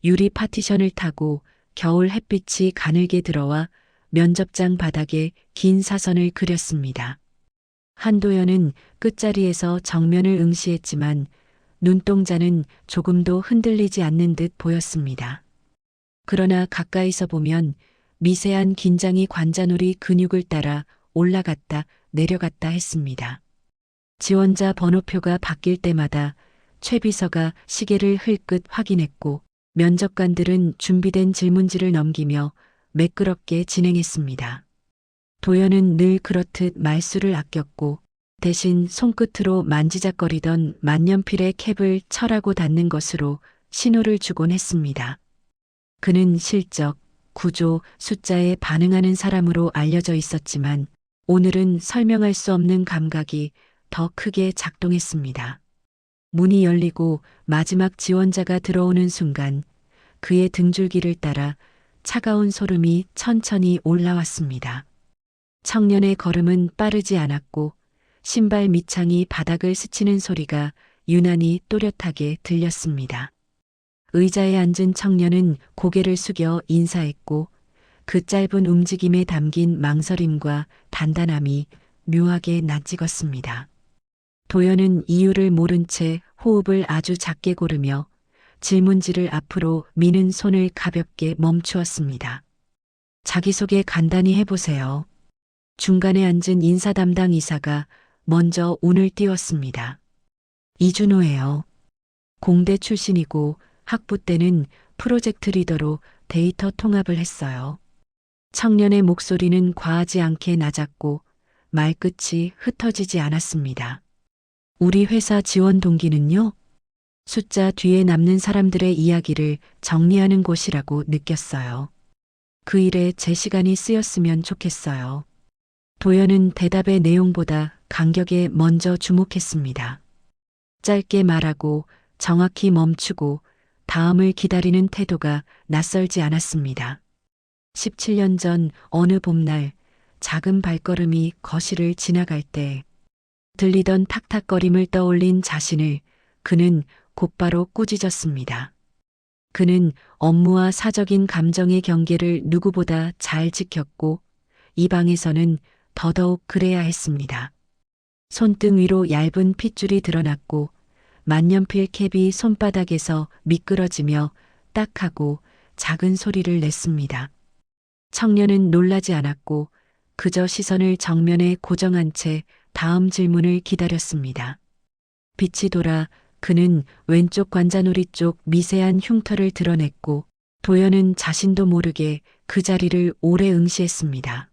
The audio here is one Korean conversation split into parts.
유리 파티션을 타고 겨울 햇빛이 가늘게 들어와 면접장 바닥에 긴 사선을 그렸습니다. 한도연은 끝자리에서 정면을 응시했지만 눈동자는 조금도 흔들리지 않는 듯 보였습니다. 그러나 가까이서 보면 미세한 긴장이 관자놀이 근육을 따라 올라갔다 내려갔다 했습니다. 지원자 번호표가 바뀔 때마다 최 비서가 시계를 흘끗 확인했고 면접관들은 준비된 질문지를 넘기며 매끄럽게 진행했습니다. 도연은 늘 그렇듯 말수를 아꼈고 대신 손끝으로 만지작거리던 만년필의 캡을 철하고 닫는 것으로 신호를 주곤 했습니다. 그는 실적, 구조, 숫자에 반응하는 사람으로 알려져 있었지만 오늘은 설명할 수 없는 감각이 더 크게 작동했습니다. 문이 열리고 마지막 지원자가 들어오는 순간 그의 등줄기를 따라 차가운 소름이 천천히 올라왔습니다. 청년의 걸음은 빠르지 않았고 신발 밑창이 바닥을 스치는 소리가 유난히 또렷하게 들렸습니다. 의자에 앉은 청년은 고개를 숙여 인사했고 그 짧은 움직임에 담긴 망설임과 단단함이 묘하게 낯익었습니다. 도연은 이유를 모른 채 호흡을 아주 작게 고르며 질문지를 앞으로 미는 손을 가볍게 멈추었습니다. 자기소개 간단히 해보세요. 중간에 앉은 인사 담당 이사가 먼저 운을 띄웠습니다. 이준호예요. 공대 출신이고 학부 때는 프로젝트 리더로 데이터 통합을 했어요. 청년의 목소리는 과하지 않게 낮았고 말끝이 흩어지지 않았습니다. 우리 회사 지원 동기는요? 숫자 뒤에 남는 사람들의 이야기를 정리하는 곳이라고 느꼈어요. 그 일에 제 시간이 쓰였으면 좋겠어요. 도연은 대답의 내용보다 간격에 먼저 주목했습니다. 짧게 말하고 정확히 멈추고 다음을 기다리는 태도가 낯설지 않았습니다. 17년 전 어느 봄날 작은 발걸음이 거실을 지나갈 때 들리던 탁탁거림을 떠올린 자신을 그는 곧바로 꾸짖었습니다. 그는 업무와 사적인 감정의 경계를 누구보다 잘 지켰고 이 방에서는 더더욱 그래야 했습니다. 손등 위로 얇은 핏줄이 드러났고 만년필 캡이 손바닥에서 미끄러지며 딱 하고 작은 소리를 냈습니다. 청년은 놀라지 않았고 그저 시선을 정면에 고정한 채 다음 질문을 기다렸습니다. 빛이 돌아 그는 왼쪽 관자놀이 쪽 미세한 흉터를 드러냈고 도연은 자신도 모르게 그 자리를 오래 응시했습니다.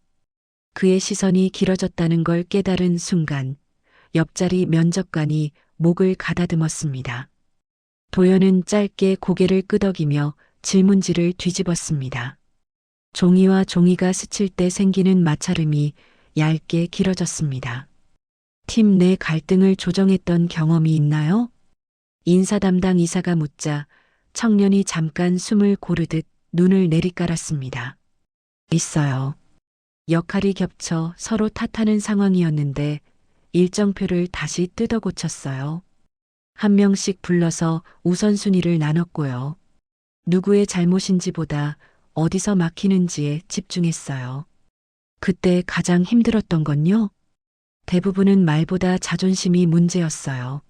그의 시선이 길어졌다는 걸 깨달은 순간 옆자리 면접관이 목을 가다듬었습니다. 도연은 짧게 고개를 끄덕이며 질문지를 뒤집었습니다. 종이와 종이가 스칠 때 생기는 마찰음이 얇게 길어졌습니다. 팀 내 갈등을 조정했던 경험이 있나요? 인사 담당 이사가 묻자 청년이 잠깐 숨을 고르듯 눈을 내리깔았습니다. 있어요. 역할이 겹쳐 서로 탓하는 상황이었는데 일정표를 다시 뜯어 고쳤어요. 한 명씩 불러서 우선순위를 나눴고요. 누구의 잘못인지보다 어디서 막히는지에 집중했어요. 그때 가장 힘들었던 건요? 대부분은 말보다 자존심이 문제였어요.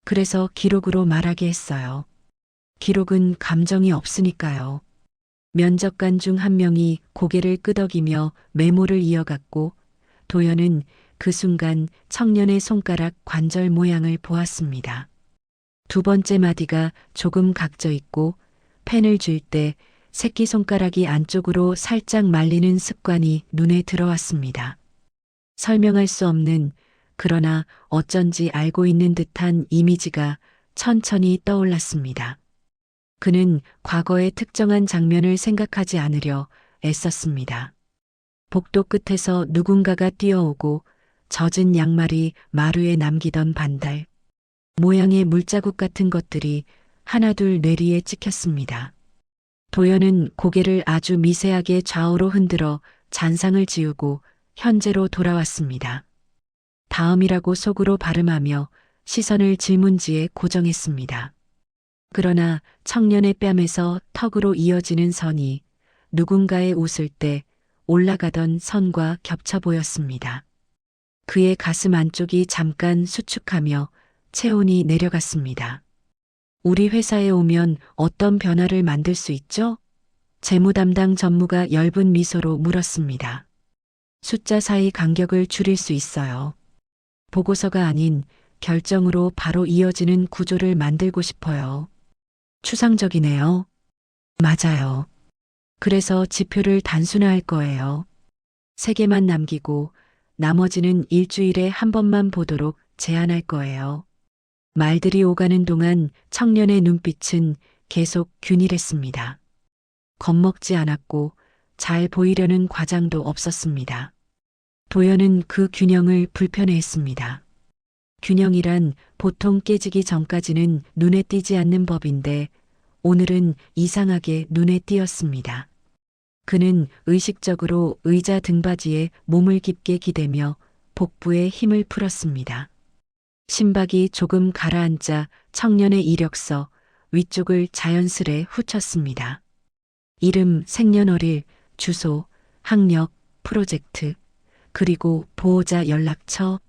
그래서 기록으로 말하게 했어요. 기록은 감정이 없으니까요. 면접관 중 한 명이 고개를 끄덕이며 메모를 이어갔고 도연은 그 순간 청년의 손가락 관절 모양을 보았습니다. 두 번째 마디가 조금 각져 있고 펜을 쥘 때 새끼손가락이 안쪽으로 살짝 말리는 습관이 눈에 들어왔습니다. 설명할 수 없는 그러나 어쩐지 알고 있는 듯한 이미지가 천천히 떠올랐습니다. 그는 과거의 특정한 장면을 생각하지 않으려 애썼습니다. 복도 끝에서 누군가가 뛰어오고 젖은 양말이 마루에 남기던 반달, 모양의 물자국 같은 것들이 하나둘 뇌리에 찍혔습니다. 도연은 고개를 아주 미세하게 좌우로 흔들어 잔상을 지우고 현재로 돌아왔습니다. 다음이라고 속으로 발음하며 시선을 질문지에 고정했습니다. 그러나 청년의 뺨에서 턱으로 이어지는 선이 누군가의 웃을 때 올라가던 선과 겹쳐 보였습니다. 그의 가슴 안쪽이 잠깐 수축하며 체온이 내려갔습니다. 우리 회사에 오면 어떤 변화를 만들 수 있죠? 재무 담당 전무가 엷은 미소로 물었습니다. 숫자 사이 간격을 줄일 수 있어요. 보고서가 아닌 결정으로 바로 이어지는 구조를 만들고 싶어요. 추상적이네요. 맞아요. 그래서 지표를 단순화할 거예요. 3개만 남기고 나머지는 일주일에 한 번만 보도록 제한할 거예요. 말들이 오가는 동안 청년의 눈빛은 계속 균일했습니다. 겁먹지 않았고 잘 보이려는 과장도 없었습니다. 도연은 그 균형을 불편해했습니다. 균형이란 보통 깨지기 전까지는 눈에 띄지 않는 법인데 오늘은 이상하게 눈에 띄었습니다. 그는 의식적으로 의자 등받이에 몸을 깊게 기대며 복부에 힘을 풀었습니다. 심박이 조금 가라앉자 청년의 이력서 위쪽을 자연스레 후쳤습니다. 이름, 생년월일, 주소, 학력, 프로젝트, 그리고 보호자 연락처.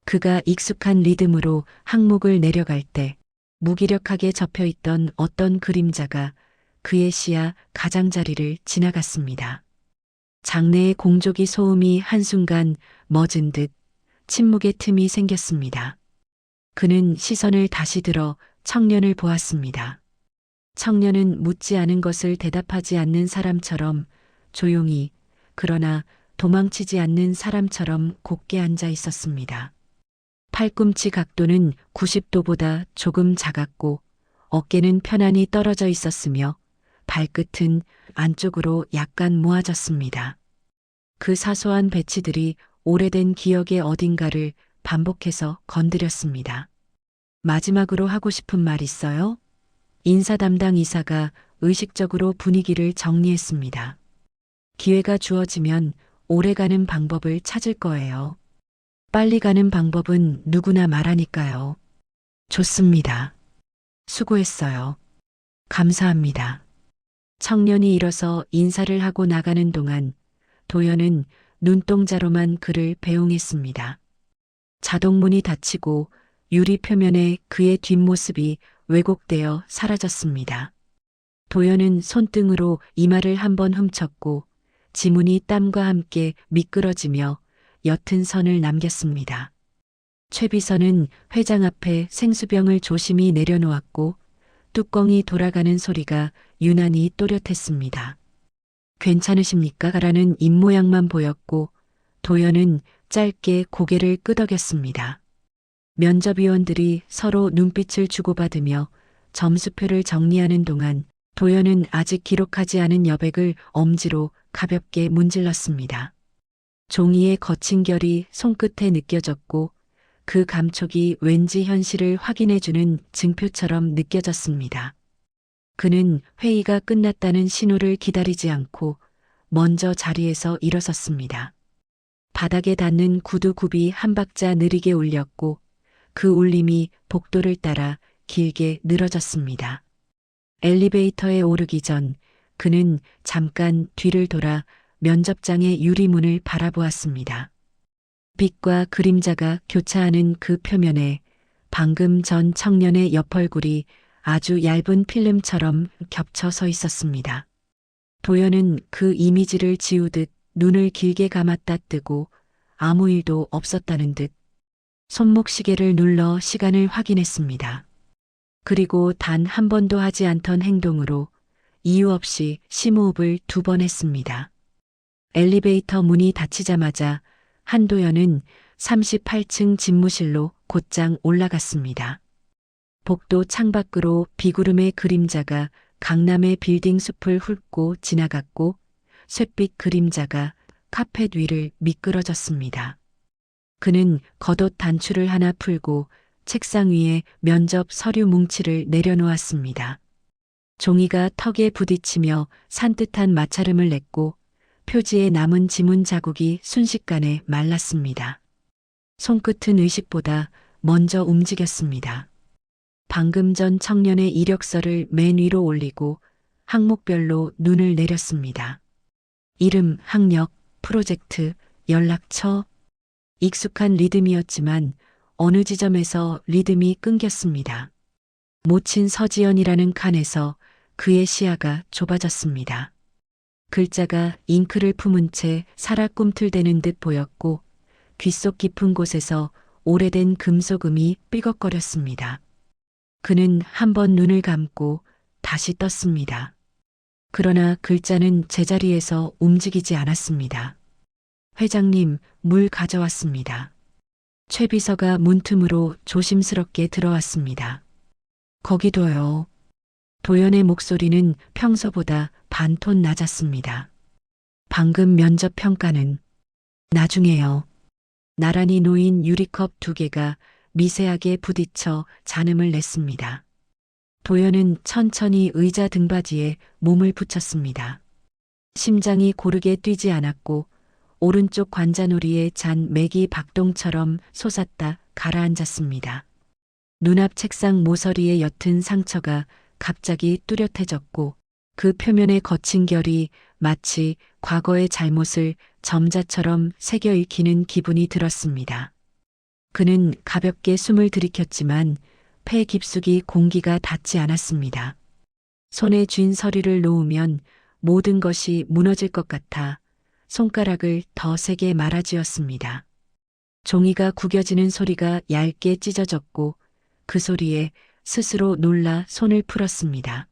그가 익숙한 리듬으로 항목을 내려갈 때 무기력하게 접혀있던 어떤 그림자가 그의 시야 가장자리를 지나갔습니다. 장내의 공조기 소음이 한순간 멎은 듯 침묵의 틈이 생겼습니다. 그는 시선을 다시 들어 청년을 보았습니다. 청년은 묻지 않은 것을 대답하지 않는 사람처럼 조용히, 그러나 도망치지 않는 사람처럼 곧게 앉아 있었습니다. 팔꿈치 각도는 90도보다 조금 작았고 어깨는 편안히 떨어져 있었으며 발끝은 안쪽으로 약간 모아졌습니다. 그 사소한 배치들이 오래된 기억의 어딘가를 반복해서 건드렸습니다. 마지막으로 하고 싶은 말 있어요? 인사 담당 이사가 의식적으로 분위기를 정리했습니다. 기회가 주어지면 오래가는 방법을 찾을 거예요. 빨리 가는 방법은 누구나 말하니까요. 좋습니다. 수고했어요. 감사합니다. 청년이 일어서 인사를 하고 나가는 동안 도연은 눈동자로만 그를 배웅했습니다. 자동문이 닫히고 유리 표면에 그의 뒷모습이 왜곡되어 사라졌습니다. 도연은 손등으로 이마를 한번 훔쳤고 지문이 땀과 함께 미끄러지며 옅은 선을 남겼습니다. 최비선은 회장 앞에 생수병을 조심히 내려놓았고 뚜껑이 돌아가는 소리가 유난히 또렷했습니다. 괜찮으십니까? 라는 입모양만 보였고 도연은 짧게 고개를 끄덕였습니다. 면접위원들이 서로 눈빛을 주고받으며 점수표를 정리하는 동안 도연은 아직 기록하지 않은 여백을 엄지로 가볍게 문질렀습니다. 종이의 거친 결이 손끝에 느껴졌고 그 감촉이 왠지 현실을 확인해주는 증표처럼 느껴졌습니다. 그는 회의가 끝났다는 신호를 기다리지 않고 먼저 자리에서 일어섰습니다. 바닥에 닿는 구두굽이 한 박자 느리게 울렸고 그 울림이 복도를 따라 길게 늘어졌습니다. 엘리베이터에 오르기 전 그는 잠깐 뒤를 돌아 면접장의 유리문을 바라보았습니다. 빛과 그림자가 교차하는 그 표면에 방금 전 청년의 옆얼굴이 아주 얇은 필름처럼 겹쳐 서 있었습니다. 도연은 그 이미지를 지우듯 눈을 길게 감았다 뜨고 아무 일도 없었다는 듯 손목 시계를 눌러 시간을 확인했습니다. 그리고 단 한 번도 하지 않던 행동으로 이유 없이 심호흡을 2번 했습니다. 엘리베이터 문이 닫히자마자 한도연은 38층 집무실로 곧장 올라갔습니다. 복도 창밖으로 비구름의 그림자가 강남의 빌딩 숲을 훑고 지나갔고 쇳빛 그림자가 카펫 위를 미끄러졌습니다. 그는 겉옷 단추를 하나 풀고 책상 위에 면접 서류 뭉치를 내려놓았습니다. 종이가 턱에 부딪히며 산뜻한 마찰음을 냈고 표지에 남은 지문 자국이 순식간에 말랐습니다. 손끝은 의식보다 먼저 움직였습니다. 방금 전 청년의 이력서를 맨 위로 올리고 항목별로 눈을 내렸습니다. 이름, 학력, 프로젝트, 연락처. 익숙한 리듬이었지만 어느 지점에서 리듬이 끊겼습니다. 모친 서지연이라는 칸에서 그의 시야가 좁아졌습니다. 글자가 잉크를 품은 채 살아 꿈틀대는 듯 보였고 귓속 깊은 곳에서 오래된 금속음이 삐걱거렸습니다. 그는 한 번 눈을 감고 다시 떴습니다. 그러나 글자는 제자리에서 움직이지 않았습니다. 회장님, 물 가져왔습니다. 최 비서가 문틈으로 조심스럽게 들어왔습니다. 거기도요. 도연의 목소리는 평소보다 반톤 낮았습니다. 방금 면접 평가는 나중에요. 나란히 놓인 유리컵 2개가 미세하게 부딪혀 잔음을 냈습니다. 도연은 천천히 의자 등받이에 몸을 붙였습니다. 심장이 고르게 뛰지 않았고 오른쪽 관자놀이에 잔 맥이 박동처럼 솟았다 가라앉았습니다. 눈앞 책상 모서리의 옅은 상처가 갑자기 뚜렷해졌고 그 표면의 거친 결이 마치 과거의 잘못을 점자처럼 새겨 읽히는 기분이 들었습니다. 그는 가볍게 숨을 들이켰지만 폐 깊숙이 공기가 닿지 않았습니다. 손에 쥔 서리를 놓으면 모든 것이 무너질 것 같아 손가락을 더 세게 말아쥐었습니다. 종이가 구겨지는 소리가 얇게 찢어졌고 그 소리에 스스로 놀라 손을 풀었습니다.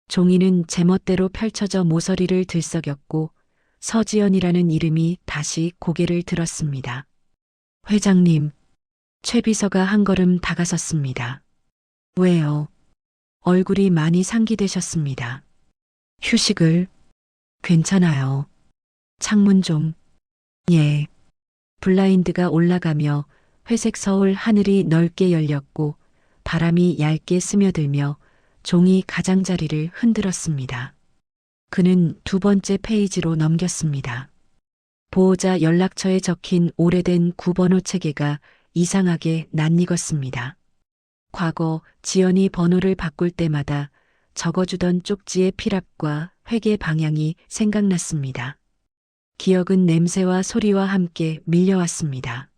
종이는 제멋대로 펼쳐져 모서리를 들썩였고 서지연이라는 이름이 다시 고개를 들었습니다. 회장님, 최 비서가 한 걸음 다가섰습니다. 왜요? 얼굴이 많이 상기되셨습니다. 휴식을. 괜찮아요. 창문 좀. 예. 블라인드가 올라가며 회색 서울 하늘이 넓게 열렸고 바람이 얇게 스며들며 종이 가장자리를 흔들었습니다. 그는 2번째 페이지로 넘겼습니다. 보호자 연락처에 적힌 오래된 9번호 체계가 이상하게 낯익었습니다. 과거 지연이 번호를 바꿀 때마다 적어주던 쪽지의 필압과 회계 방향이 생각났습니다. 기억은 냄새와 소리와 함께 밀려왔습니다.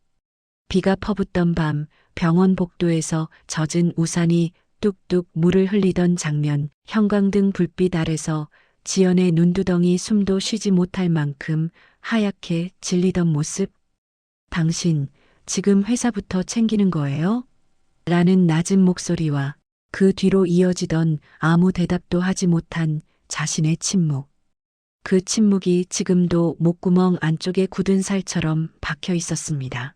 비가 퍼붓던 밤 병원 복도에서 젖은 우산이 뚝뚝 물을 흘리던 장면, 형광등 불빛 아래서 지연의 눈두덩이 숨도 쉬지 못할 만큼 하얗게 질리던 모습. 당신, 지금 회사부터 챙기는 거예요? 라는 낮은 목소리와 그 뒤로 이어지던 아무 대답도 하지 못한 자신의 침묵. 그 침묵이 지금도 목구멍 안쪽에 굳은 살처럼 박혀 있었습니다.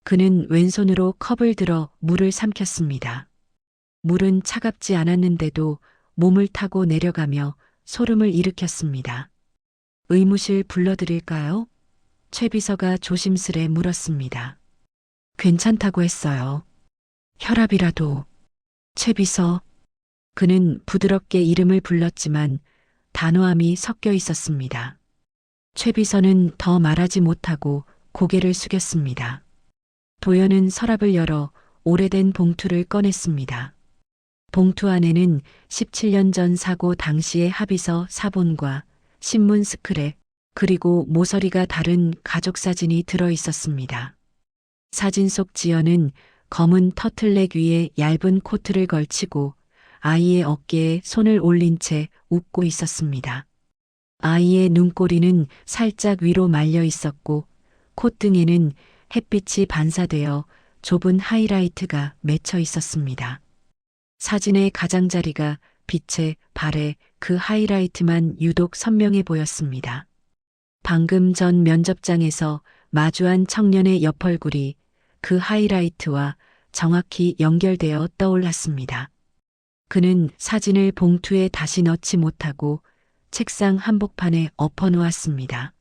그는 왼손으로 컵을 들어 물을 삼켰습니다. 물은 차갑지 않았는데도 몸을 타고 내려가며 소름을 일으켰습니다. 의무실 불러드릴까요? 최 비서가 조심스레 물었습니다. 괜찮다고 했어요. 혈압이라도. 최 비서. 그는 부드럽게 이름을 불렀지만 단호함이 섞여 있었습니다. 최 비서는 더 말하지 못하고 고개를 숙였습니다. 도연은 서랍을 열어 오래된 봉투를 꺼냈습니다. 봉투 안에는 17년 전 사고 당시의 합의서 사본과 신문 스크랩, 그리고 모서리가 다른 가족 사진이 들어 있었습니다. 사진 속 지연은 검은 터틀넥 위에 얇은 코트를 걸치고 아이의 어깨에 손을 올린 채 웃고 있었습니다. 아이의 눈꼬리는 살짝 위로 말려 있었고 콧등에는 햇빛이 반사되어 좁은 하이라이트가 맺혀 있었습니다. 사진의 가장자리가 빛에 발에 그 하이라이트만 유독 선명해 보였습니다. 방금 전 면접장에서 마주한 청년의 옆얼굴이 그 하이라이트와 정확히 연결되어 떠올랐습니다. 그는 사진을 봉투에 다시 넣지 못하고 책상 한복판에 엎어놓았습니다.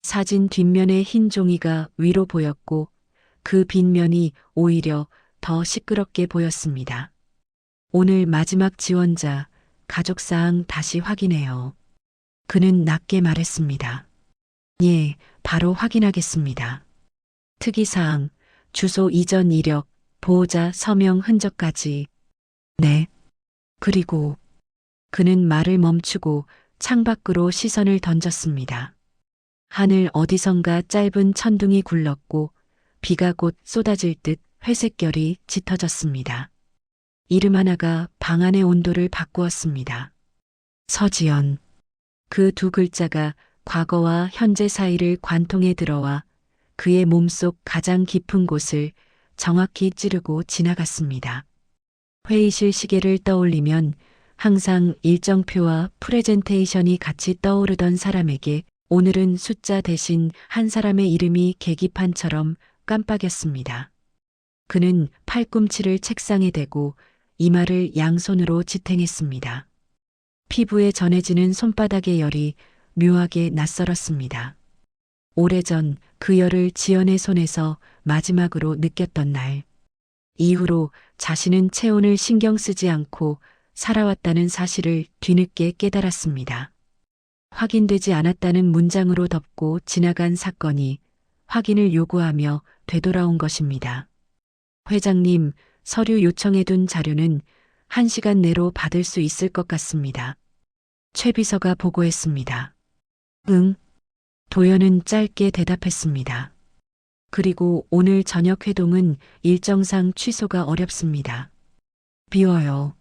사진 뒷면의 흰 종이가 위로 보였고 그 빗면이 오히려 더 시끄럽게 보였습니다. 오늘 마지막 지원자, 가족사항 다시 확인해요. 그는 낮게 말했습니다. 예, 바로 확인하겠습니다. 특이사항, 주소 이전 이력, 보호자 서명 흔적까지. 네. 그리고 그는 말을 멈추고 창밖으로 시선을 던졌습니다. 하늘 어디선가 짧은 천둥이 굴렀고 비가 곧 쏟아질 듯 회색결이 짙어졌습니다. 이름 하나가 방 안의 온도를 바꾸었습니다. 서지연. 그 두 글자가 과거와 현재 사이를 관통해 들어와 그의 몸속 가장 깊은 곳을 정확히 찌르고 지나갔습니다. 회의실 시계를 떠올리면 항상 일정표와 프레젠테이션이 같이 떠오르던 사람에게 오늘은 숫자 대신 한 사람의 이름이 계기판처럼 깜빡였습니다. 그는 팔꿈치를 책상에 대고 이마를 양손으로 지탱했습니다. 피부에 전해지는 손바닥의 열이 묘하게 낯설었습니다. 오래전 그 열을 지연의 손에서 마지막으로 느꼈던 날. 이후로 자신은 체온을 신경 쓰지 않고 살아왔다는 사실을 뒤늦게 깨달았습니다. 확인되지 않았다는 문장으로 덮고 지나간 사건이 확인을 요구하며 되돌아온 것입니다. 회장님, 서류 요청해둔 자료는 1시간 내로 받을 수 있을 것 같습니다. 최 비서가 보고했습니다. 응. 도연은 짧게 대답했습니다. 그리고 오늘 저녁 회동은 일정상 취소가 어렵습니다. 비워요.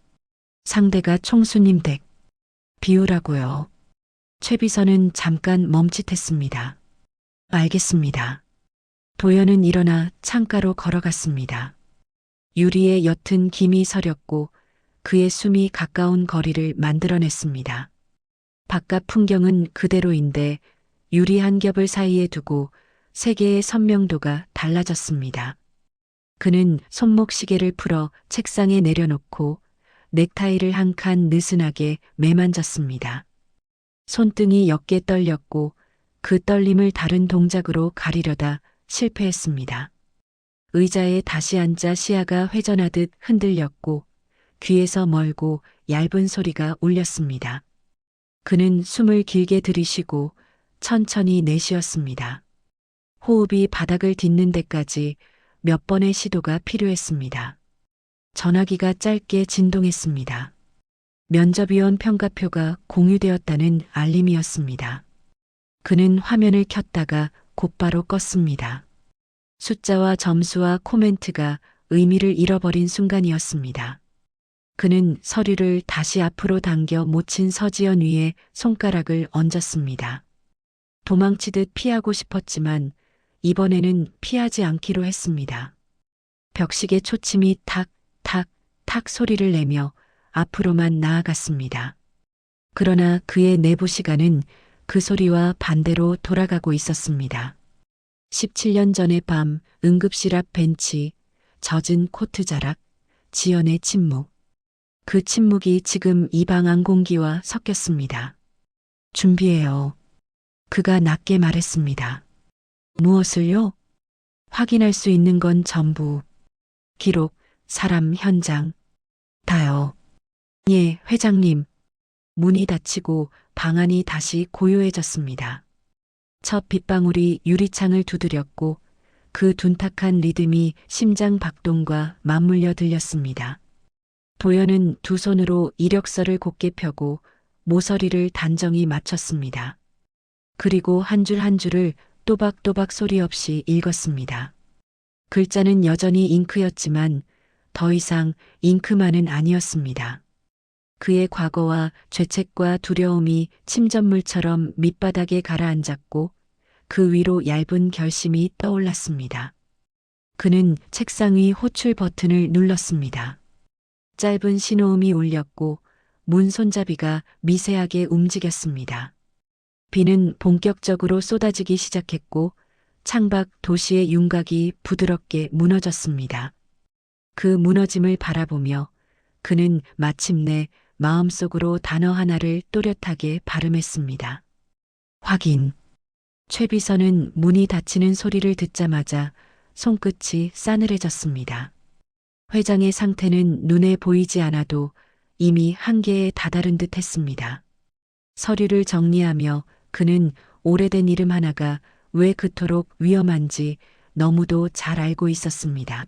상대가 총수님 댁. 비우라고요. 최 비서는 잠깐 멈칫했습니다. 알겠습니다. 도연은 일어나 창가로 걸어갔습니다. 유리에 옅은 김이 서렸고 그의 숨이 가까운 거리를 만들어냈습니다. 바깥 풍경은 그대로인데 유리 한 겹을 사이에 두고 세계의 선명도가 달라졌습니다. 그는 손목 시계를 풀어 책상에 내려놓고 넥타이를 한 칸 느슨하게 매만졌습니다. 손등이 옅게 떨렸고 그 떨림을 다른 동작으로 가리려다 실패했습니다. 의자에 다시 앉아 시야가 회전하듯 흔들렸고 귀에서 멀고 얇은 소리가 울렸습니다. 그는 숨을 길게 들이쉬고 천천히 내쉬었습니다. 호흡이 바닥을 딛는 데까지 몇 번의 시도가 필요했습니다. 전화기가 짧게 진동했습니다. 면접위원 평가표가 공유되었다는 알림이었습니다. 그는 화면을 켰다가 곧바로 껐습니다. 숫자와 점수와 코멘트가 의미를 잃어버린 순간이었습니다. 그는 서류를 다시 앞으로 당겨 묻힌 서지연 위에 손가락을 얹었습니다. 도망치듯 피하고 싶었지만 이번에는 피하지 않기로 했습니다. 벽식의 초침이 탁, 탁, 탁 소리를 내며 앞으로만 나아갔습니다. 그러나 그의 내부 시간은 그 소리와 반대로 돌아가고 있었습니다. 17년 전의 밤, 응급실 앞 벤치, 젖은 코트 자락, 지연의 침묵. 그 침묵이 지금 이 방 안 공기와 섞였습니다. 준비해요. 그가 낮게 말했습니다. 무엇을요? 확인할 수 있는 건 전부. 기록, 사람, 현장. 다요. 예, 회장님. 문이 닫히고 방 안이 다시 고요해졌습니다. 첫 빗방울이 유리창을 두드렸고 그 둔탁한 리듬이 심장 박동과 맞물려 들렸습니다. 도연은 두 손으로 이력서를 곧게 펴고 모서리를 단정히 맞췄습니다. 그리고 한 줄 한 줄을 또박또박 소리 없이 읽었습니다. 글자는 여전히 잉크였지만 더 이상 잉크만은 아니었습니다. 그의 과거와 죄책과 두려움이 침전물처럼 밑바닥에 가라앉았고 그 위로 얇은 결심이 떠올랐습니다. 그는 책상 위 호출 버튼을 눌렀습니다. 짧은 신호음이 울렸고 문 손잡이가 미세하게 움직였습니다. 비는 본격적으로 쏟아지기 시작했고 창밖 도시의 윤곽이 부드럽게 무너졌습니다. 그 무너짐을 바라보며 그는 마침내 마음속으로 단어 하나를 또렷하게 발음했습니다. 확인. 최 비서는 문이 닫히는 소리를 듣자마자 손끝이 싸늘해졌습니다. 회장의 상태는 눈에 보이지 않아도 이미 한계에 다다른 듯 했습니다. 서류를 정리하며 그는 오래된 이름 하나가 왜 그토록 위험한지 너무도 잘 알고 있었습니다.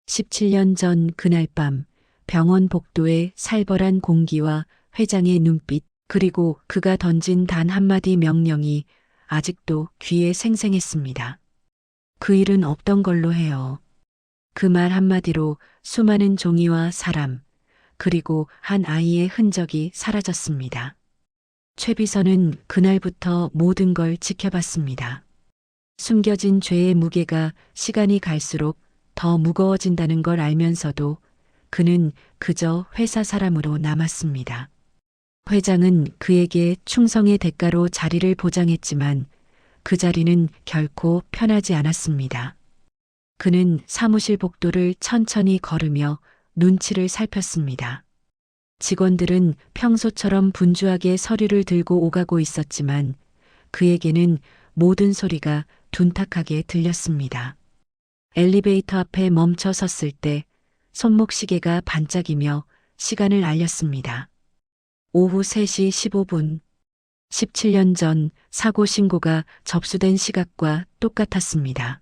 17년 전 그날 밤 병원 복도의 살벌한 공기와 회장의 눈빛, 그리고 그가 던진 단 한마디 명령이 아직도 귀에 생생했습니다. 그 일은 없던 걸로 해요. 그 말 한마디로 수많은 종이와 사람, 그리고 한 아이의 흔적이 사라졌습니다. 최 비서는 그날부터 모든 걸 지켜봤습니다. 숨겨진 죄의 무게가 시간이 갈수록 더 무거워진다는 걸 알면서도 그는 그저 회사 사람으로 남았습니다. 회장은 그에게 충성의 대가로 자리를 보장했지만 그 자리는 결코 편하지 않았습니다. 그는 사무실 복도를 천천히 걸으며 눈치를 살폈습니다. 직원들은 평소처럼 분주하게 서류를 들고 오가고 있었지만 그에게는 모든 소리가 둔탁하게 들렸습니다. 엘리베이터 앞에 멈춰 섰을 때 손목시계가 반짝이며 시간을 알렸습니다. 오후 3시 15분. 17년 전 사고 신고가 접수된 시각과 똑같았습니다.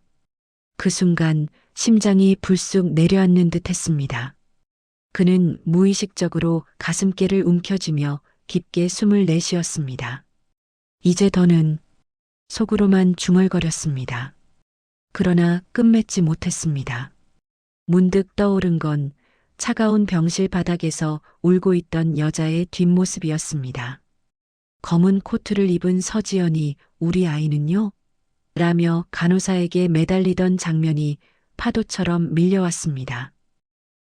그 순간 심장이 불쑥 내려앉는 듯 했습니다. 그는 무의식적으로 가슴께를 움켜쥐며 깊게 숨을 내쉬었습니다. 이제 더는 속으로만 중얼거렸습니다. 그러나 끝맺지 못했습니다. 문득 떠오른 건 차가운 병실 바닥에서 울고 있던 여자의 뒷모습이었습니다. 검은 코트를 입은 서지연이 우리 아이는요? 라며 간호사에게 매달리던 장면이 파도처럼 밀려왔습니다.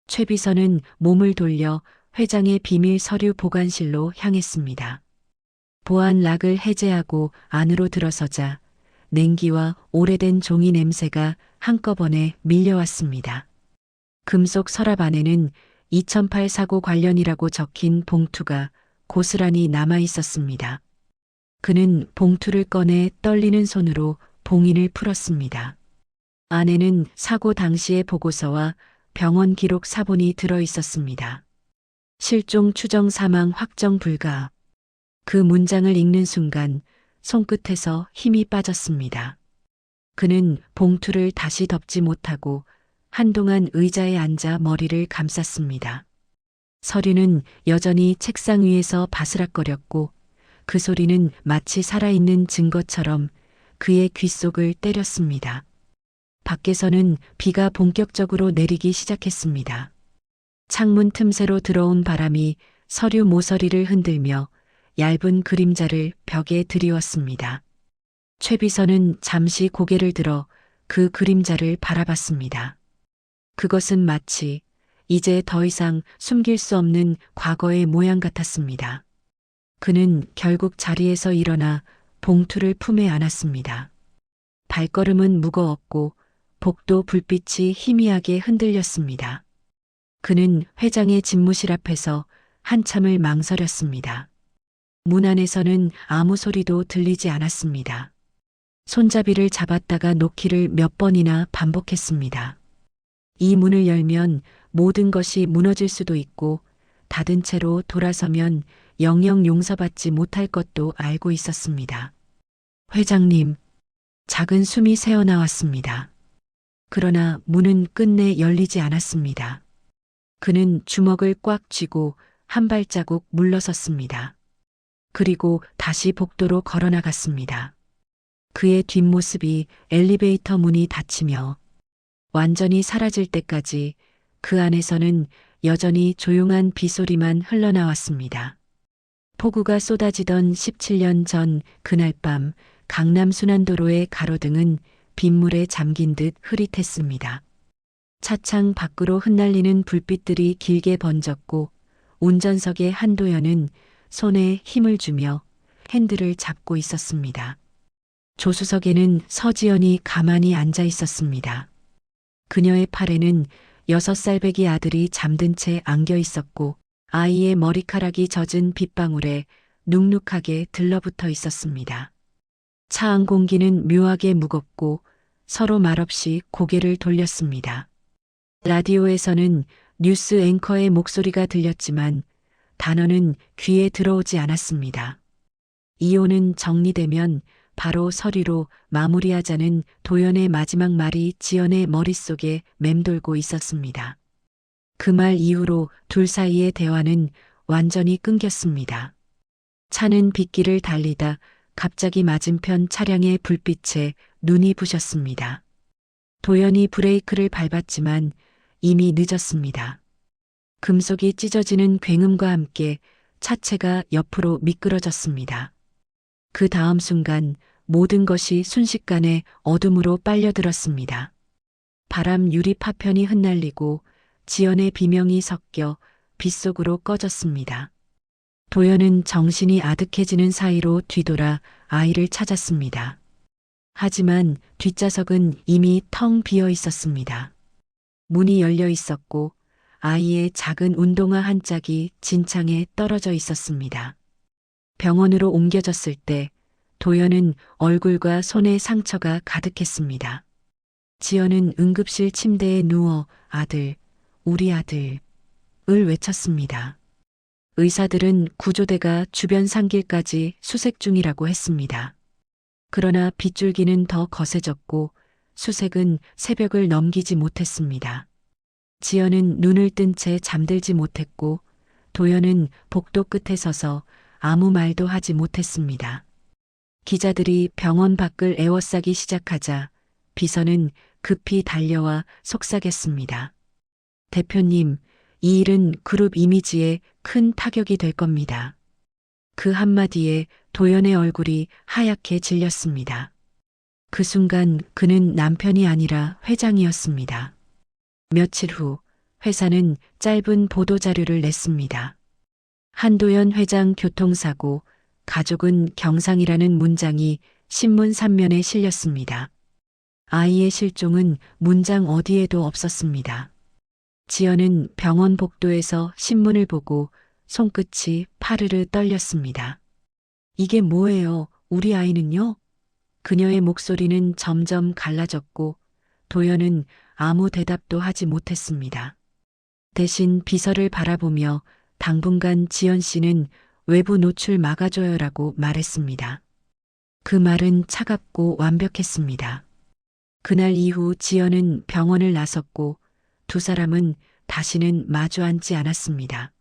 최 비서는 몸을 돌려 회장의 비밀 서류 보관실로 향했습니다. 보안 락을 해제하고 안으로 들어서자 냉기와 오래된 종이 냄새가 한꺼번에 밀려왔습니다. 금속 서랍 안에는 2008 사고 관련이라고 적힌 봉투가 고스란히 남아 있었습니다. 그는 봉투를 꺼내 떨리는 손으로 봉인을 풀었습니다. 안에는 사고 당시의 보고서와 병원 기록 사본이 들어 있었습니다. 실종 추정 사망 확정 불가. 그 문장을 읽는 순간 손끝에서 힘이 빠졌습니다. 그는 봉투를 다시 덮지 못하고 한동안 의자에 앉아 머리를 감쌌습니다. 서류는 여전히 책상 위에서 바스락거렸고 그 소리는 마치 살아있는 증거처럼 그의 귓속을 때렸습니다. 밖에서는 비가 본격적으로 내리기 시작했습니다. 창문 틈새로 들어온 바람이 서류 모서리를 흔들며 얇은 그림자를 벽에 드리웠습니다. 최 비서는 잠시 고개를 들어 그 그림자를 바라봤습니다. 그것은 마치 이제 더 이상 숨길 수 없는 과거의 모양 같았습니다. 그는 결국 자리에서 일어나 봉투를 품에 안았습니다. 발걸음은 무거웠고 복도 불빛이 희미하게 흔들렸습니다. 그는 회장의 집무실 앞에서 한참을 망설였습니다. 문 안에서는 아무 소리도 들리지 않았습니다. 손잡이를 잡았다가 놓기를 몇 번이나 반복했습니다. 이 문을 열면 모든 것이 무너질 수도 있고 닫은 채로 돌아서면 영영 용서받지 못할 것도 알고 있었습니다. 회장님, 작은 숨이 새어나왔습니다. 그러나 문은 끝내 열리지 않았습니다. 그는 주먹을 꽉 쥐고 한 발자국 물러섰습니다. 그리고 다시 복도로 걸어나갔습니다. 그의 뒷모습이 엘리베이터 문이 닫히며 완전히 사라질 때까지 그 안에서는 여전히 조용한 비소리만 흘러나왔습니다. 폭우가 쏟아지던 17년 전 그날 밤 강남 순환도로의 가로등은 빗물에 잠긴 듯 흐릿했습니다. 차창 밖으로 흩날리는 불빛들이 길게 번졌고 운전석의 한도연은 손에 힘을 주며 핸들을 잡고 있었습니다. 조수석에는 서지연이 가만히 앉아 있었습니다. 그녀의 팔에는 6살배기 아들이 잠든 채 안겨 있었고 아이의 머리카락이 젖은 빗방울에 눅눅하게 들러붙어 있었습니다. 차 안 공기는 묘하게 무겁고 서로 말없이 고개를 돌렸습니다. 라디오에서는 뉴스 앵커의 목소리가 들렸지만 단어는 귀에 들어오지 않았습니다. 이혼은 정리되면 바로 서류로 마무리하자는 도연의 마지막 말이 지연의 머릿속에 맴돌고 있었습니다. 그 말 이후로 둘 사이의 대화는 완전히 끊겼습니다. 차는 빗길을 달리다 갑자기 맞은편 차량의 불빛에 눈이 부셨습니다. 도연이 브레이크를 밟았지만 이미 늦었습니다. 금속이 찢어지는 굉음과 함께 차체가 옆으로 미끄러졌습니다. 그 다음 순간 모든 것이 순식간에 어둠으로 빨려들었습니다. 바람 유리 파편이 흩날리고 지연의 비명이 섞여 빗속으로 꺼졌습니다. 도연은 정신이 아득해지는 사이로 뒤돌아 아이를 찾았습니다. 하지만 뒷좌석은 이미 텅 비어 있었습니다. 문이 열려 있었고 아이의 작은 운동화 한 짝이 진창에 떨어져 있었습니다. 병원으로 옮겨졌을 때 도연은 얼굴과 손에 상처가 가득했습니다. 지연은 응급실 침대에 누워 아들, 우리 아들, 을 외쳤습니다. 의사들은 구조대가 주변 산길까지 수색 중이라고 했습니다. 그러나 빗줄기는 더 거세졌고 수색은 새벽을 넘기지 못했습니다. 지연은 눈을 뜬 채 잠들지 못했고 도연은 복도 끝에 서서 아무 말도 하지 못했습니다. 기자들이 병원 밖을 에워싸기 시작하자 비서는 급히 달려와 속삭였습니다. 대표님, 이 일은 그룹 이미지에 큰 타격이 될 겁니다. 그 한마디에 도연의 얼굴이 하얗게 질렸습니다. 그 순간 그는 남편이 아니라 회장이었습니다. 며칠 후 회사는 짧은 보도자료를 냈습니다. 한도연 회장 교통사고, 가족은 경상이라는 문장이 신문 3면에 실렸습니다. 아이의 실종은 문장 어디에도 없었습니다. 지연은 병원 복도에서 신문을 보고 손끝이 파르르 떨렸습니다. 이게 뭐예요? 우리 아이는요? 그녀의 목소리는 점점 갈라졌고 도연은 아무 대답도 하지 못했습니다. 대신 비서를 바라보며 당분간 지연 씨는 외부 노출 막아줘요라고 말했습니다. 그 말은 차갑고 완벽했습니다. 그날 이후 지연은 병원을 나섰고 두 사람은 다시는 마주 앉지 않았습니다.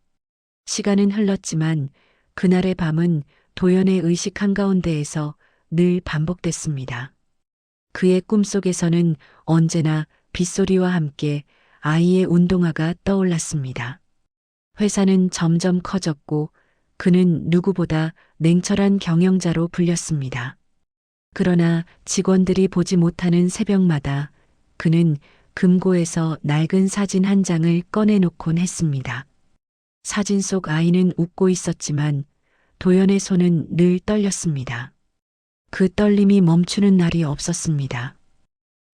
시간은 흘렀지만 그날의 밤은 도연의 의식 한가운데에서 늘 반복됐습니다. 그의 꿈속에서는 언제나 빗소리와 함께 아이의 운동화가 떠올랐습니다. 회사는 점점 커졌고 그는 누구보다 냉철한 경영자로 불렸습니다. 그러나 직원들이 보지 못하는 새벽마다 그는 금고에서 낡은 사진 한 장을 꺼내놓곤 했습니다. 사진 속 아이는 웃고 있었지만 도연의 손은 늘 떨렸습니다. 그 떨림이 멈추는 날이 없었습니다.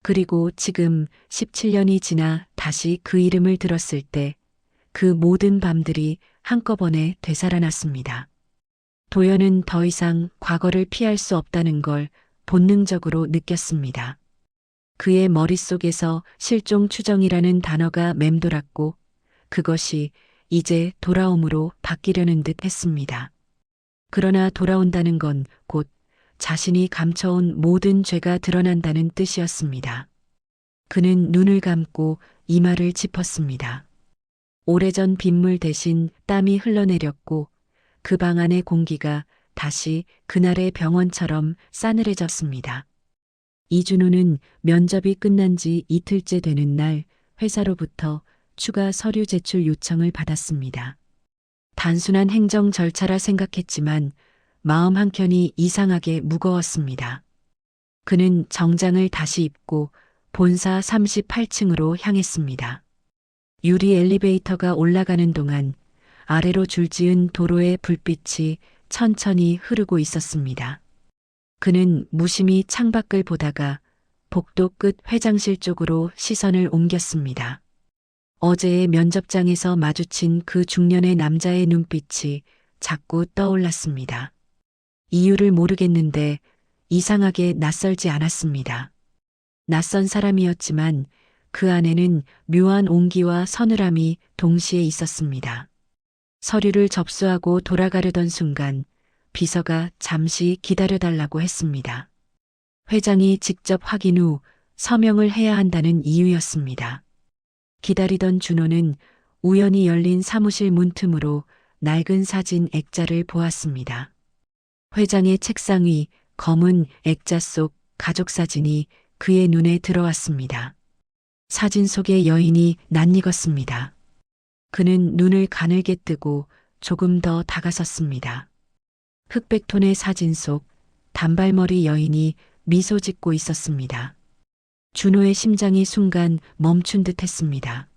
그리고 지금 17년이 지나 다시 그 이름을 들었을 때 그 모든 밤들이 한꺼번에 되살아났습니다. 도연은 더 이상 과거를 피할 수 없다는 걸 본능적으로 느꼈습니다. 그의 머릿속에서 실종 추정이라는 단어가 맴돌았고 그것이 이제 돌아옴으로 바뀌려는 듯 했습니다. 그러나 돌아온다는 건 곧 자신이 감춰온 모든 죄가 드러난다는 뜻이었습니다. 그는 눈을 감고 이마를 짚었습니다. 오래전 빗물 대신 땀이 흘러내렸고 그 방 안의 공기가 다시 그날의 병원처럼 싸늘해졌습니다. 이준호는 면접이 끝난 지 이틀째 되는 날 회사로부터 추가 서류 제출 요청을 받았습니다. 단순한 행정 절차라 생각했지만 마음 한켠이 이상하게 무거웠습니다. 그는 정장을 다시 입고 본사 38층으로 향했습니다. 유리 엘리베이터가 올라가는 동안 아래로 줄지은 도로의 불빛이 천천히 흐르고 있었습니다. 그는 무심히 창밖을 보다가 복도 끝 회장실 쪽으로 시선을 옮겼습니다. 어제의 면접장에서 마주친 그 중년의 남자의 눈빛이 자꾸 떠올랐습니다. 이유를 모르겠는데 이상하게 낯설지 않았습니다. 낯선 사람이었지만 그 안에는 묘한 온기와 서늘함이 동시에 있었습니다. 서류를 접수하고 돌아가려던 순간 비서가 잠시 기다려달라고 했습니다. 회장이 직접 확인 후 서명을 해야 한다는 이유였습니다. 기다리던 준호는 우연히 열린 사무실 문틈으로 낡은 사진 액자를 보았습니다. 회장의 책상 위 검은 액자 속 가족 사진이 그의 눈에 들어왔습니다. 사진 속의 여인이 낯익었습니다. 그는 눈을 가늘게 뜨고 조금 더 다가섰습니다. 흑백톤의 사진 속 단발머리 여인이 미소 짓고 있었습니다. 준호의 심장이 순간 멈춘 듯 했습니다.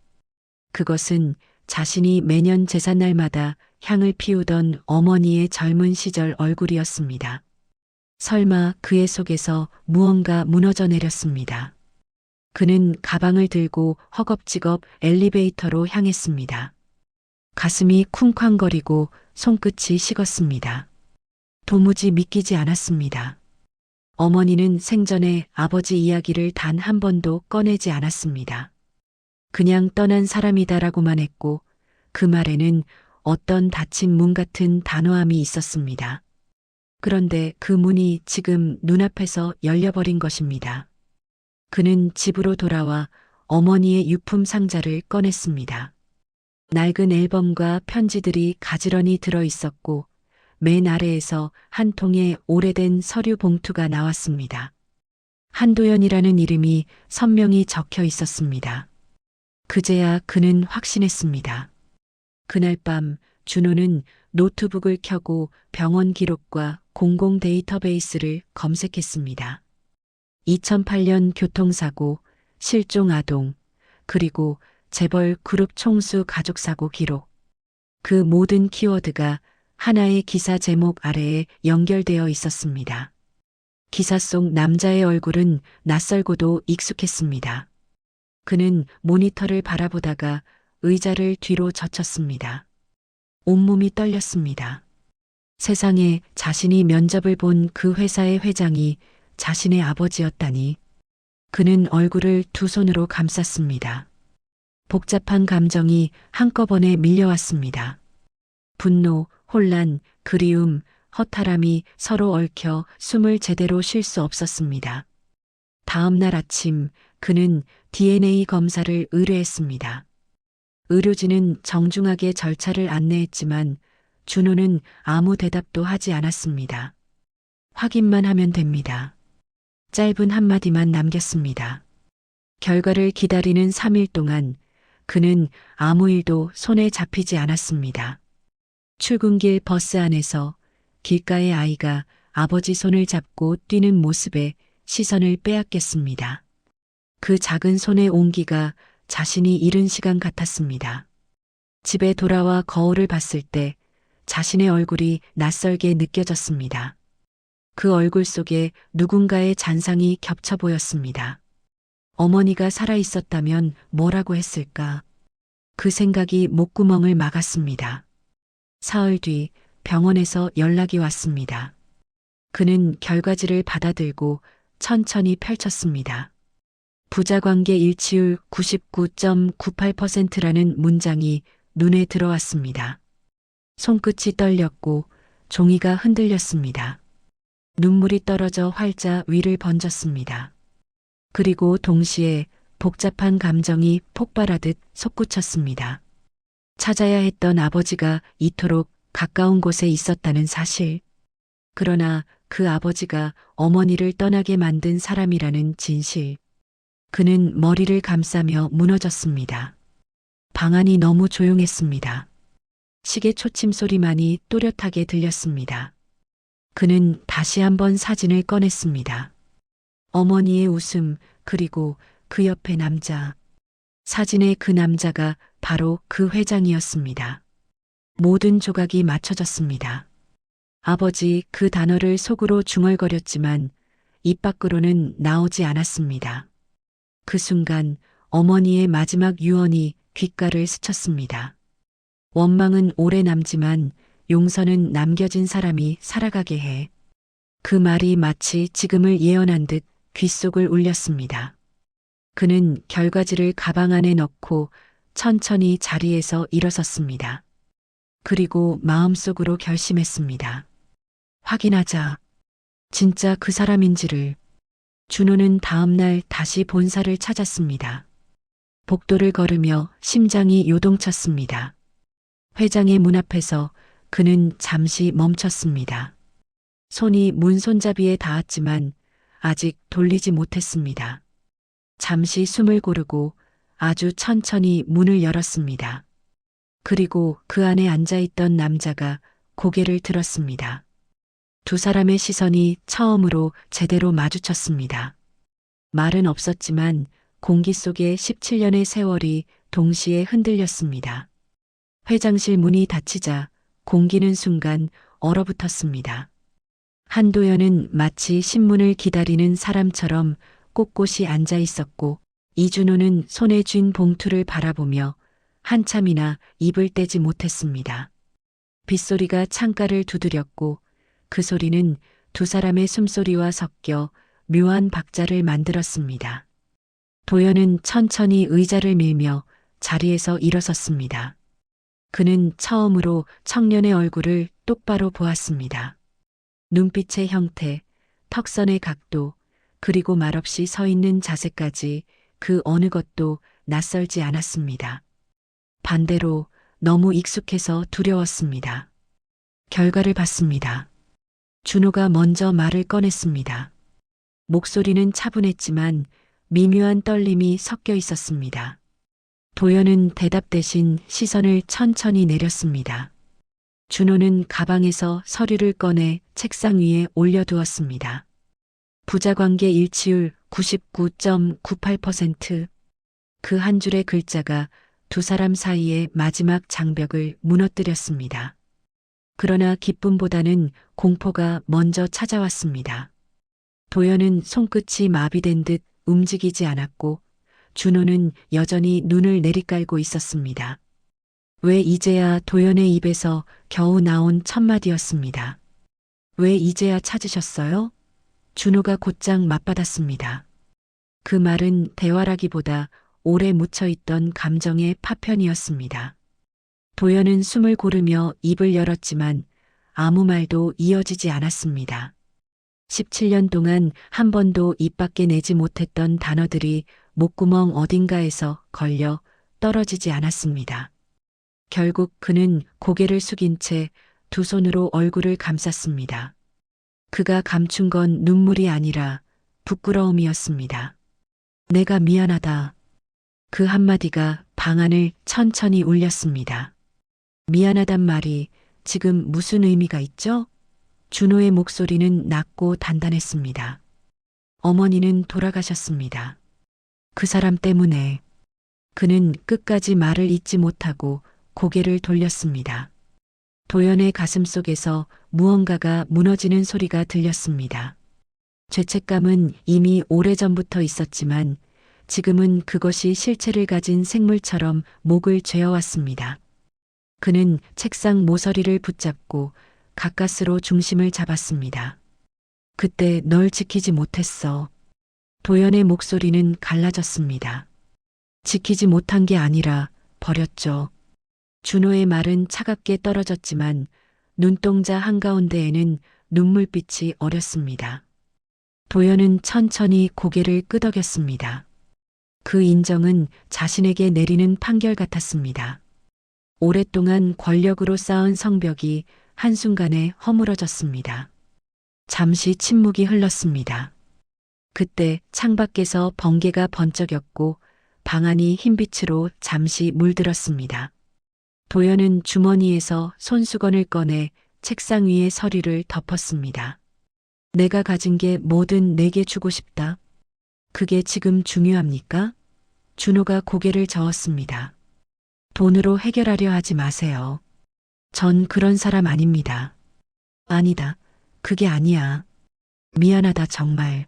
그것은 자신이 매년 제삿날마다 향을 피우던 어머니의 젊은 시절 얼굴이었습니다. 설마 그의 속에서 무언가 무너져 내렸습니다. 그는 가방을 들고 허겁지겁 엘리베이터로 향했습니다. 가슴이 쿵쾅거리고 손끝이 식었습니다. 도무지 믿기지 않았습니다. 어머니는 생전에 아버지 이야기를 단 한 번도 꺼내지 않았습니다. 그냥 떠난 사람이다라고만 했고 그 말에는 어떤 닫힌 문 같은 단호함이 있었습니다. 그런데 그 문이 지금 눈앞에서 열려버린 것입니다. 그는 집으로 돌아와 어머니의 유품 상자를 꺼냈습니다. 낡은 앨범과 편지들이 가지런히 들어 있었고 맨 아래에서 한 통의 오래된 서류 봉투가 나왔습니다. 한도연이라는 이름이 선명히 적혀 있었습니다. 그제야 그는 확신했습니다. 그날 밤 준호는 노트북을 켜고 병원 기록과 공공 데이터베이스를 검색했습니다. 2008년 교통사고, 실종 아동, 그리고 재벌 그룹 총수 가족사고 기록. 그 모든 키워드가 하나의 기사 제목 아래에 연결되어 있었습니다. 기사 속 남자의 얼굴은 낯설고도 익숙했습니다. 그는 모니터를 바라보다가 의자를 뒤로 젖혔습니다. 온몸이 떨렸습니다. 세상에 자신이 면접을 본 그 회사의 회장이 자신의 아버지였다니. 그는 얼굴을 두 손으로 감쌌습니다. 복잡한 감정이 한꺼번에 밀려왔습니다. 분노, 혼란, 그리움, 허탈함이 서로 얽혀 숨을 제대로 쉴 수 없었습니다. 다음 날 아침 그는 DNA 검사를 의뢰했습니다. 의료진은 정중하게 절차를 안내했지만 준호는 아무 대답도 하지 않았습니다. 확인만 하면 됩니다. 짧은 한마디만 남겼습니다. 결과를 기다리는 3일 동안 그는 아무 일도 손에 잡히지 않았습니다. 출근길 버스 안에서 길가의 아이가 아버지 손을 잡고 뛰는 모습에 시선을 빼앗겼습니다. 그 작은 손의 온기가 자신이 잃은 시간 같았습니다. 집에 돌아와 거울을 봤을 때 자신의 얼굴이 낯설게 느껴졌습니다. 그 얼굴 속에 누군가의 잔상이 겹쳐 보였습니다. 어머니가 살아 있었다면 뭐라고 했을까? 그 생각이 목구멍을 막았습니다. 사흘 뒤 병원에서 연락이 왔습니다. 그는 결과지를 받아들고 천천히 펼쳤습니다. 부자관계 일치율 99.98%라는 문장이 눈에 들어왔습니다. 손끝이 떨렸고 종이가 흔들렸습니다. 눈물이 떨어져 활자 위를 번졌습니다. 그리고 동시에 복잡한 감정이 폭발하듯 솟구쳤습니다. 찾아야 했던 아버지가 이토록 가까운 곳에 있었다는 사실. 그러나 그 아버지가 어머니를 떠나게 만든 사람이라는 진실. 그는 머리를 감싸며 무너졌습니다. 방 안이 너무 조용했습니다. 시계 초침 소리만이 또렷하게 들렸습니다. 그는 다시 한번 사진을 꺼냈습니다. 어머니의 웃음, 그리고 그 옆에 남자. 사진의 그 남자가 바로 그 회장이었습니다. 모든 조각이 맞춰졌습니다. 아버지 그 단어를 속으로 중얼거렸지만 입 밖으로는 나오지 않았습니다. 그 순간 어머니의 마지막 유언이 귓가를 스쳤습니다. 원망은 오래 남지만 용서는 남겨진 사람이 살아가게 해. 그 말이 마치 지금을 예언한 듯 귓속을 울렸습니다. 그는 결과지를 가방 안에 넣고 천천히 자리에서 일어섰습니다. 그리고 마음속으로 결심했습니다. 확인하자. 진짜 그 사람인지를. 준호는 다음 날 다시 본사를 찾았습니다. 복도를 걸으며 심장이 요동쳤습니다. 회장의 문 앞에서 그는 잠시 멈췄습니다. 손이 문 손잡이에 닿았지만 아직 돌리지 못했습니다. 잠시 숨을 고르고 아주 천천히 문을 열었습니다. 그리고 그 안에 앉아있던 남자가 고개를 들었습니다. 두 사람의 시선이 처음으로 제대로 마주쳤습니다. 말은 없었지만 공기 속에 17년의 세월이 동시에 흔들렸습니다. 회장실 문이 닫히자 공기는 순간 얼어붙었습니다. 한도연은 마치 신문을 기다리는 사람처럼 꼿꼿이 앉아 있었고 이준호는 손에 쥔 봉투를 바라보며 한참이나 입을 떼지 못했습니다. 빗소리가 창가를 두드렸고 그 소리는 두 사람의 숨소리와 섞여 묘한 박자를 만들었습니다. 도연은 천천히 의자를 밀며 자리에서 일어섰습니다. 그는 처음으로 청년의 얼굴을 똑바로 보았습니다. 눈빛의 형태, 턱선의 각도, 그리고 말없이 서 있는 자세까지 그 어느 것도 낯설지 않았습니다. 반대로 너무 익숙해서 두려웠습니다. 결과를 봤습니다. 준호가 먼저 말을 꺼냈습니다. 목소리는 차분했지만 미묘한 떨림이 섞여 있었습니다. 도연은 대답 대신 시선을 천천히 내렸습니다. 준호는 가방에서 서류를 꺼내 책상 위에 올려두었습니다. 부자관계 일치율 99.98%. 그 한 줄의 글자가 두 사람 사이의 마지막 장벽을 무너뜨렸습니다. 그러나 기쁨보다는 공포가 먼저 찾아왔습니다. 도연은 손끝이 마비된 듯 움직이지 않았고 준호는 여전히 눈을 내리깔고 있었습니다. 왜 이제야 도연의 입에서 겨우 나온 첫마디였습니다. 왜 이제야 찾으셨어요? 준호가 곧장 맞받았습니다. 그 말은 대화라기보다 오래 묻혀있던 감정의 파편이었습니다. 도연은 숨을 고르며 입을 열었지만 아무 말도 이어지지 않았습니다. 17년 동안 한 번도 입 밖에 내지 못했던 단어들이 목구멍 어딘가에서 걸려 떨어지지 않았습니다. 결국 그는 고개를 숙인 채 두 손으로 얼굴을 감쌌습니다. 그가 감춘 건 눈물이 아니라 부끄러움이었습니다. 내가 미안하다. 그 한마디가 방안을 천천히 울렸습니다. 미안하단 말이 지금 무슨 의미가 있죠? 준호의 목소리는 낮고 단단했습니다. 어머니는 돌아가셨습니다. 그 사람 때문에. 그는 끝까지 말을 잇지 못하고 고개를 돌렸습니다. 도연의 가슴 속에서 무언가가 무너지는 소리가 들렸습니다. 죄책감은 이미 오래전부터 있었지만 지금은 그것이 실체를 가진 생물처럼 목을 죄어왔습니다. 그는 책상 모서리를 붙잡고 가까스로 중심을 잡았습니다. 그때 널 지키지 못했어. 도연의 목소리는 갈라졌습니다. 지키지 못한 게 아니라 버렸죠. 준호의 말은 차갑게 떨어졌지만 눈동자 한가운데에는 눈물빛이 어렸습니다. 도연은 천천히 고개를 끄덕였습니다. 그 인정은 자신에게 내리는 판결 같았습니다. 오랫동안 권력으로 쌓은 성벽이 한순간에 허물어졌습니다. 잠시 침묵이 흘렀습니다. 그때 창밖에서 번개가 번쩍였고 방안이 흰빛으로 잠시 물들었습니다. 도연은 주머니에서 손수건을 꺼내 책상 위에 서류를 덮었습니다. 내가 가진 게 뭐든 내게 주고 싶다. 그게 지금 중요합니까? 준호가 고개를 저었습니다. 돈으로 해결하려 하지 마세요. 전 그런 사람 아닙니다. 아니다. 그게 아니야. 미안하다 정말.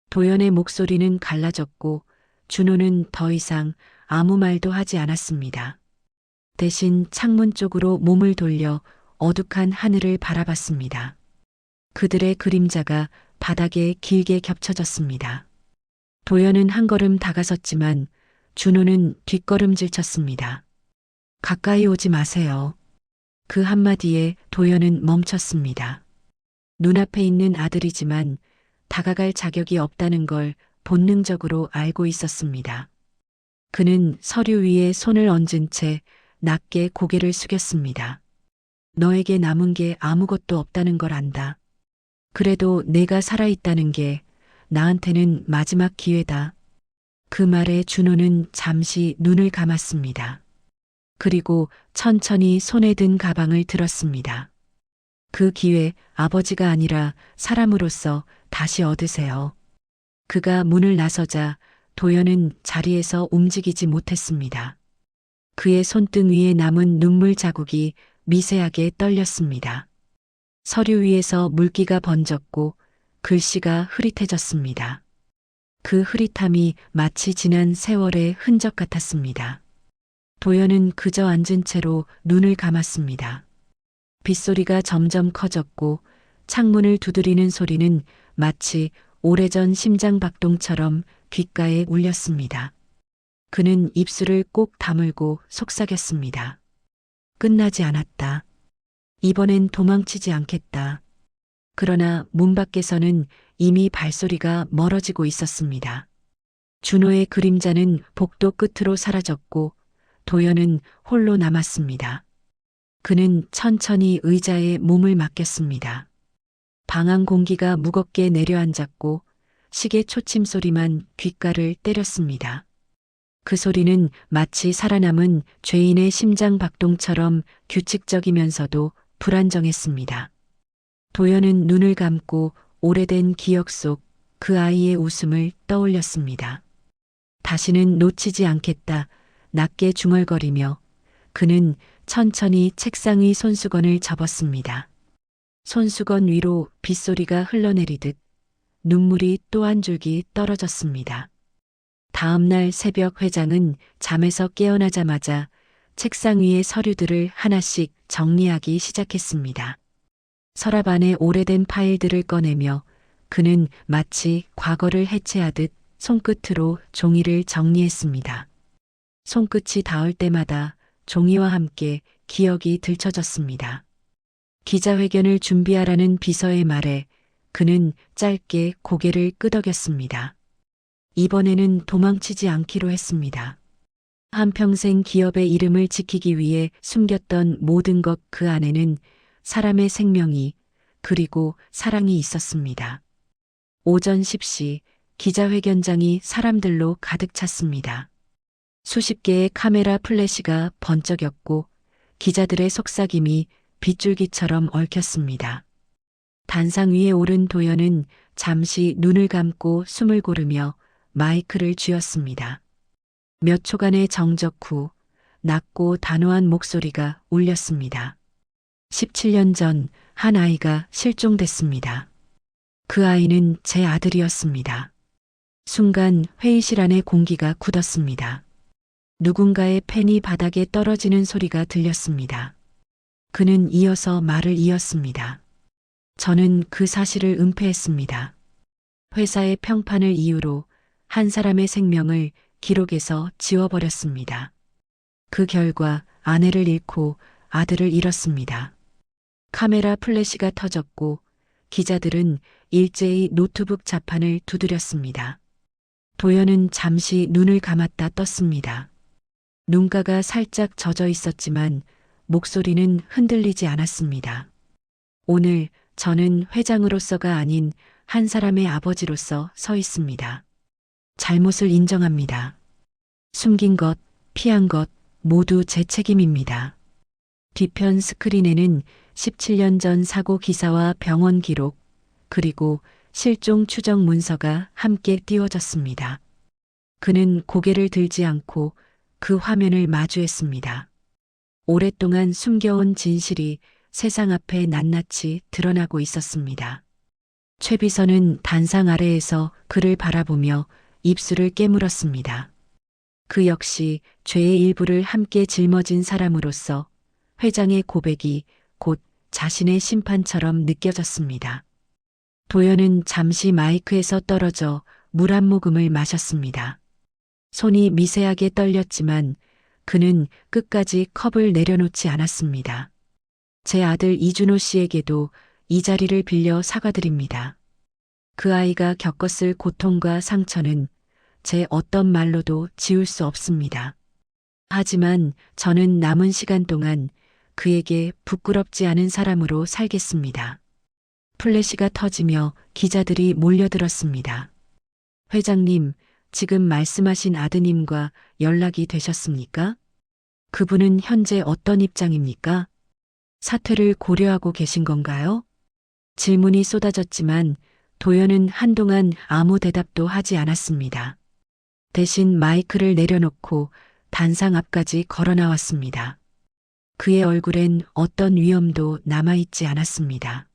도연의 목소리는 갈라졌고 준호는 더 이상 아무 말도 하지 않았습니다. 대신 창문 쪽으로 몸을 돌려 어둑한 하늘을 바라봤습니다. 그들의 그림자가 바닥에 길게 겹쳐졌습니다. 도연은 한 걸음 다가섰지만 준호는 뒷걸음질 쳤습니다. 가까이 오지 마세요. 그 한마디에 도연은 멈췄습니다. 눈앞에 있는 아들이지만 다가갈 자격이 없다는 걸 본능적으로 알고 있었습니다. 그는 서류 위에 손을 얹은 채 낮게 고개를 숙였습니다. 너에게 남은 게 아무것도 없다는 걸 안다. 그래도 내가 살아있다는 게 나한테는 마지막 기회다. 그 말에 준호는 잠시 눈을 감았습니다. 그리고 천천히 손에 든 가방을 들었습니다. 그 기회 아버지가 아니라 사람으로서 다시 얻으세요. 그가 문을 나서자 도연은 자리에서 움직이지 못했습니다. 그의 손등 위에 남은 눈물 자국이 미세하게 떨렸습니다. 서류 위에서 물기가 번졌고 글씨가 흐릿해졌습니다. 그 흐릿함이 마치 지난 세월의 흔적 같았습니다. 도연은 그저 앉은 채로 눈을 감았습니다. 빗소리가 점점 커졌고 창문을 두드리는 소리는 마치 오래전 심장박동처럼 귓가에 울렸습니다. 그는 입술을 꼭 다물고 속삭였습니다. 끝나지 않았다. 이번엔 도망치지 않겠다. 그러나 문 밖에서는 이미 발소리가 멀어지고 있었습니다. 준호의 그림자는 복도 끝으로 사라졌고 도연은 홀로 남았습니다. 그는 천천히 의자에 몸을 맡겼습니다. 방안 공기가 무겁게 내려앉았고 시계 초침 소리만 귓가를 때렸습니다. 그 소리는 마치 살아남은 죄인의 심장 박동처럼 규칙적이면서도 불안정했습니다. 도연은 눈을 감고 오래된 기억 속 그 아이의 웃음을 떠올렸습니다. 다시는 놓치지 않겠다. 낮게 중얼거리며 그는 천천히 책상 위 손수건을 접었습니다. 손수건 위로 빗소리가 흘러내리듯 눈물이 또 한 줄기 떨어졌습니다. 다음 날 새벽 회장은 잠에서 깨어나자마자 책상 위의 서류들을 하나씩 정리하기 시작했습니다. 서랍 안에 오래된 파일들을 꺼내며 그는 마치 과거를 해체하듯 손끝으로 종이를 정리했습니다. 손끝이 닿을 때마다 종이와 함께 기억이 들춰졌습니다. 기자회견을 준비하라는 비서의 말에 그는 짧게 고개를 끄덕였습니다. 이번에는 도망치지 않기로 했습니다. 한평생 기업의 이름을 지키기 위해 숨겼던 모든 것 그 안에는 사람의 생명이 그리고 사랑이 있었습니다. 오전 10시 기자회견장이 사람들로 가득 찼습니다. 수십 개의 카메라 플래시가 번쩍였고 기자들의 속삭임이 빗줄기처럼 얽혔습니다. 단상 위에 오른 도연은 잠시 눈을 감고 숨을 고르며 마이크를 쥐었습니다. 몇 초간의 정적 후 낮고 단호한 목소리가 울렸습니다. 17년 전 한 아이가 실종됐습니다. 그 아이는 제 아들이었습니다. 순간 회의실 안의 공기가 굳었습니다. 누군가의 펜이 바닥에 떨어지는 소리가 들렸습니다. 그는 이어서 말을 이었습니다. 저는 그 사실을 은폐했습니다. 회사의 평판을 이유로 한 사람의 생명을 기록에서 지워버렸습니다. 그 결과 아내를 잃고 아들을 잃었습니다. 카메라 플래시가 터졌고 기자들은 일제히 노트북 자판을 두드렸습니다. 도연은 잠시 눈을 감았다 떴습니다. 눈가가 살짝 젖어 있었지만 목소리는 흔들리지 않았습니다. 오늘 저는 회장으로서가 아닌 한 사람의 아버지로서 서 있습니다. 잘못을 인정합니다. 숨긴 것, 피한 것 모두 제 책임입니다. 뒤편 스크린에는 17년 전 사고 기사와 병원 기록, 그리고 실종 추적 문서가 함께 띄워졌습니다. 그는 고개를 들지 않고 그 화면을 마주했습니다. 오랫동안 숨겨온 진실이 세상 앞에 낱낱이 드러나고 있었습니다. 최 비서는 단상 아래에서 그를 바라보며 입술을 깨물었습니다. 그 역시 죄의 일부를 함께 짊어진 사람으로서 회장의 고백이 곧 자신의 심판처럼 느껴졌습니다. 도연은 잠시 마이크에서 떨어져 물 한 모금을 마셨습니다. 손이 미세하게 떨렸지만 그는 끝까지 컵을 내려놓지 않았습니다. 제 아들 이준호 씨에게도 이 자리를 빌려 사과드립니다. 그 아이가 겪었을 고통과 상처는 제 어떤 말로도 지울 수 없습니다. 하지만 저는 남은 시간 동안 그에게 부끄럽지 않은 사람으로 살겠습니다. 플래시가 터지며 기자들이 몰려들었습니다. 회장님, 지금 말씀하신 아드님과 연락이 되셨습니까? 그분은 현재 어떤 입장입니까? 사퇴를 고려하고 계신 건가요? 질문이 쏟아졌지만 도연은 한동안 아무 대답도 하지 않았습니다. 대신 마이크를 내려놓고 단상 앞까지 걸어 나왔습니다. 그의 얼굴엔 어떤 위험도 남아있지 않았습니다.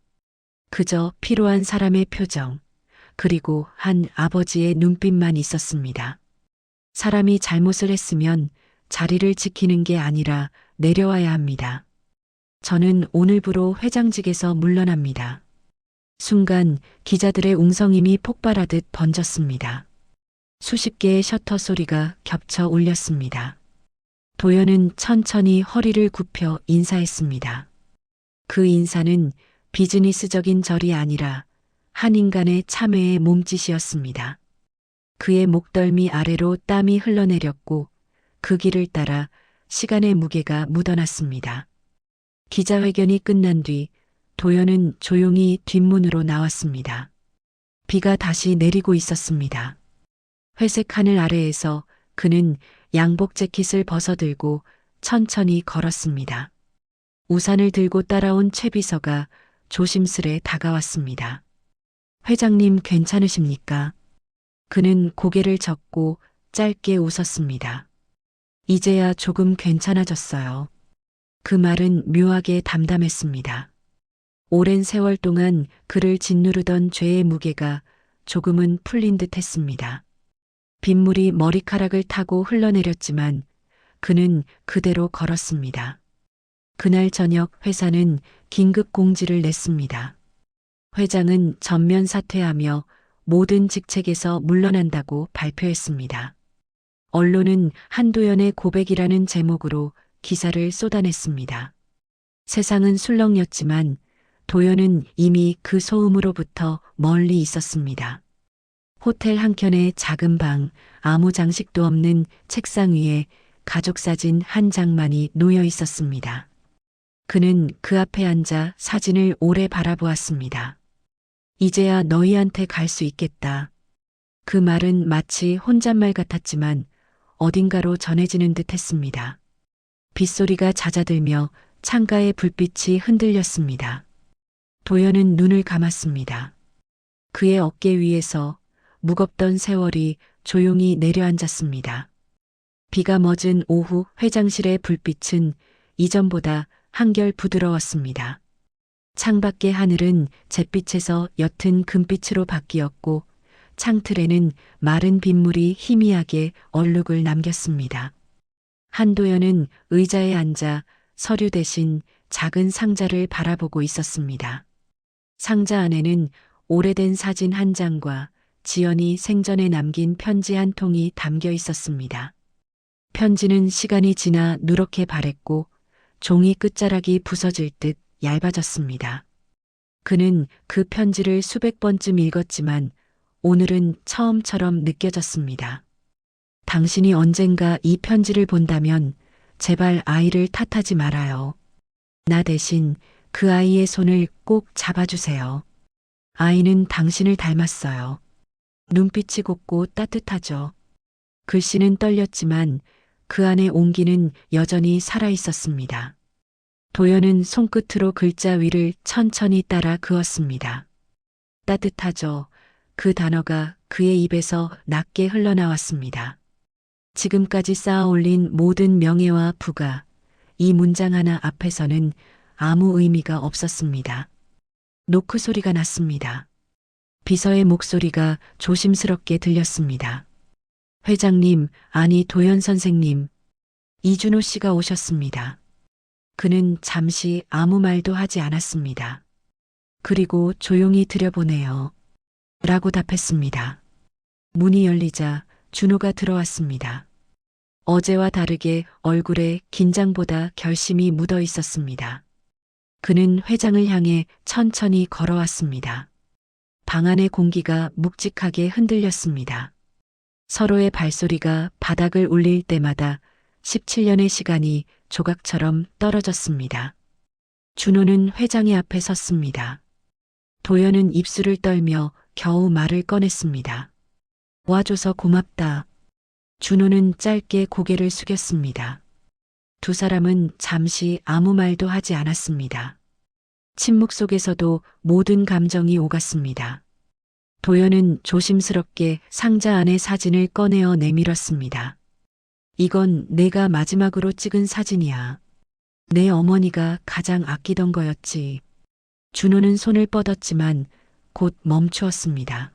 그저 피로한 사람의 표정, 그리고 한 아버지의 눈빛만 있었습니다. 사람이 잘못을 했으면 자리를 지키는 게 아니라 내려와야 합니다. 저는 오늘부로 회장직에서 물러납니다. 순간 기자들의 웅성임이 폭발하듯 번졌습니다. 수십 개의 셔터 소리가 겹쳐 울렸습니다. 도연은 천천히 허리를 굽혀 인사했습니다. 그 인사는 비즈니스적인 절이 아니라 한 인간의 참회의 몸짓이었습니다. 그의 목덜미 아래로 땀이 흘러내렸고 그 길을 따라 시간의 무게가 묻어났습니다. 기자회견이 끝난 뒤 도연은 조용히 뒷문으로 나왔습니다. 비가 다시 내리고 있었습니다. 회색 하늘 아래에서 그는 양복 재킷을 벗어들고 천천히 걸었습니다. 우산을 들고 따라온 최 비서가 조심스레 다가왔습니다. 회장님 괜찮으십니까? 그는 고개를 젓고 짧게 웃었습니다. 이제야 조금 괜찮아졌어요. 그 말은 묘하게 담담했습니다. 오랜 세월 동안 그를 짓누르던 죄의 무게가 조금은 풀린 듯 했습니다. 빗물이 머리카락을 타고 흘러내렸지만 그는 그대로 걸었습니다. 그날 저녁 회사는 긴급 공지를 냈습니다. 회장은 전면 사퇴하며 모든 직책에서 물러난다고 발표했습니다. 언론은 한도연의 고백이라는 제목으로 기사를 쏟아냈습니다. 세상은 술렁였지만 도연은 이미 그 소음으로부터 멀리 있었습니다. 호텔 한켠의 작은 방, 아무 장식도 없는 책상 위에 가족 사진 한 장만이 놓여 있었습니다. 그는 그 앞에 앉아 사진을 오래 바라보았습니다. 이제야 너희한테 갈 수 있겠다. 그 말은 마치 혼잣말 같았지만 어딘가로 전해지는 듯 했습니다. 빗소리가 잦아들며 창가의 불빛이 흔들렸습니다. 도연은 눈을 감았습니다. 그의 어깨 위에서 무겁던 세월이 조용히 내려앉았습니다. 비가 멎은 오후 회장실의 불빛은 이전보다 한결 부드러웠습니다. 창밖의 하늘은 잿빛에서 옅은 금빛으로 바뀌었고 창틀에는 마른 빗물이 희미하게 얼룩을 남겼습니다. 한도연은 의자에 앉아 서류 대신 작은 상자를 바라보고 있었습니다. 상자 안에는 오래된 사진 한 장과 지연이 생전에 남긴 편지 한 통이 담겨 있었습니다. 편지는 시간이 지나 누렇게 바랬고 종이 끝자락이 부서질 듯 얇아졌습니다. 그는 그 편지를 수백 번쯤 읽었지만 오늘은 처음처럼 느껴졌습니다. 당신이 언젠가 이 편지를 본다면 제발 아이를 탓하지 말아요. 나 대신 그 아이의 손을 꼭 잡아주세요. 아이는 당신을 닮았어요. 눈빛이 곱고 따뜻하죠. 글씨는 떨렸지만 그 안의 온기는 여전히 살아있었습니다. 도연은 손끝으로 글자 위를 천천히 따라 그었습니다. 따뜻하죠. 그 단어가 그의 입에서 낮게 흘러나왔습니다. 지금까지 쌓아 올린 모든 명예와 부가 이 문장 하나 앞에서는 아무 의미가 없었습니다. 노크 소리가 났습니다. 비서의 목소리가 조심스럽게 들렸습니다. 회장님, 아니 도연 선생님. 이준호 씨가 오셨습니다. 그는 잠시 아무 말도 하지 않았습니다. 그리고 조용히 들여보내요. 라고 답했습니다. 문이 열리자 준호가 들어왔습니다. 어제와 다르게 얼굴에 긴장보다 결심이 묻어 있었습니다. 그는 회장을 향해 천천히 걸어왔습니다. 방 안의 공기가 묵직하게 흔들렸습니다. 서로의 발소리가 바닥을 울릴 때마다 17년의 시간이 조각처럼 떨어졌습니다. 준호는 회장의 앞에 섰습니다. 도연은 입술을 떨며 겨우 말을 꺼냈습니다. 와줘서 고맙다. 준호는 짧게 고개를 숙였습니다. 두 사람은 잠시 아무 말도 하지 않았습니다. 침묵 속에서도 모든 감정이 오갔습니다. 도연은 조심스럽게 상자 안의 사진을 꺼내어 내밀었습니다. 이건 내가 마지막으로 찍은 사진이야. 내 어머니가 가장 아끼던 거였지. 준호는 손을 뻗었지만 곧 멈추었습니다.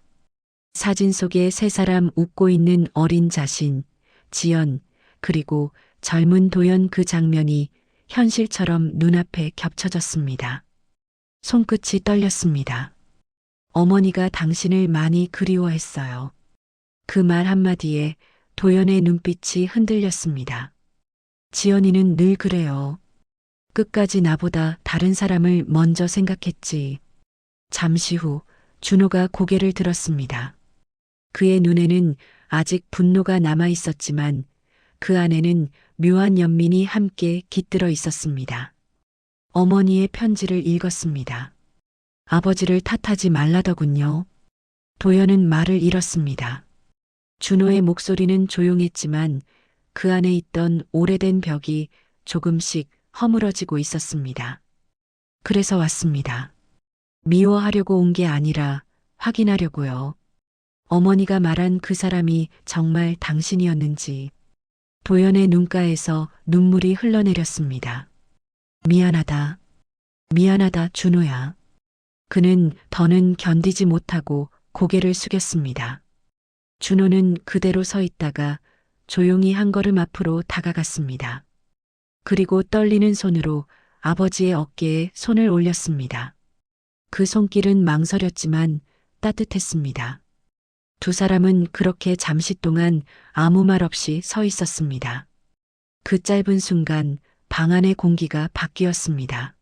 사진 속에 세 사람 웃고 있는 어린 자신, 지연, 그리고 젊은 도연, 그 장면이 현실처럼 눈앞에 겹쳐졌습니다. 손끝이 떨렸습니다. 어머니가 당신을 많이 그리워했어요. 그 말 한마디에 도연의 눈빛이 흔들렸습니다. 지연이는 늘 그래요. 끝까지 나보다 다른 사람을 먼저 생각했지. 잠시 후 준호가 고개를 들었습니다. 그의 눈에는 아직 분노가 남아 있었지만 그 안에는 묘한 연민이 함께 깃들어 있었습니다. 어머니의 편지를 읽었습니다. 아버지를 탓하지 말라더군요. 도연은 말을 잃었습니다. 준호의 목소리는 조용했지만 그 안에 있던 오래된 벽이 조금씩 허물어지고 있었습니다. 그래서 왔습니다. 미워하려고 온 게 아니라 확인하려고요. 어머니가 말한 그 사람이 정말 당신이었는지. 도연의 눈가에서 눈물이 흘러내렸습니다. 미안하다. 미안하다, 준호야. 그는 더는 견디지 못하고 고개를 숙였습니다. 준호는 그대로 서 있다가 조용히 한 걸음 앞으로 다가갔습니다. 그리고 떨리는 손으로 아버지의 어깨에 손을 올렸습니다. 그 손길은 망설였지만 따뜻했습니다. 두 사람은 그렇게 잠시 동안 아무 말 없이 서 있었습니다. 그 짧은 순간 방 안의 공기가 바뀌었습니다.